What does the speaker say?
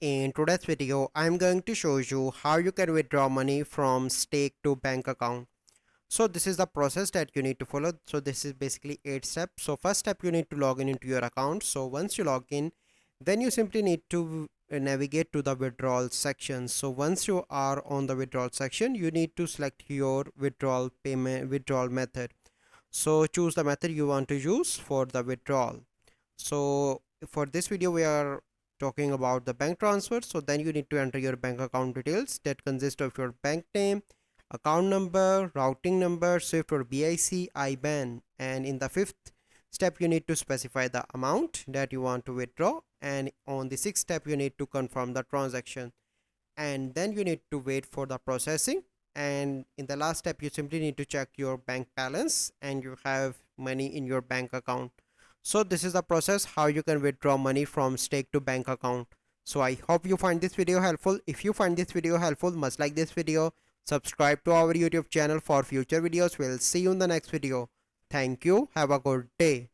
In today's video, I'm going to show you how you can withdraw money from stake to bank account. So this is the process that you need to follow. So this is basically 8 steps. So first step, you need to log in into your account. So once you log in, then you simply need to navigate to the withdrawal section. So once you are on the withdrawal section, you need to select your withdrawal method. So choose the method you want to use for the withdrawal. So for this video we are talking about the bank transfer. So then you need to enter your bank account details that consist of your bank name, account number, routing number, SWIFT or BIC, IBAN, and in the fifth step you need to specify the amount that you want to withdraw, and on the sixth step you need to confirm the transaction, and then you need to wait for the processing, and in the last step you simply need to check your bank balance and you have money in your bank account. So this is the process how you can withdraw money from stake to bank account. So I hope you find this video helpful. If you find this video helpful, must like this video, subscribe to our YouTube channel for future videos. We'll see you in the next video. Thank you, have a good day.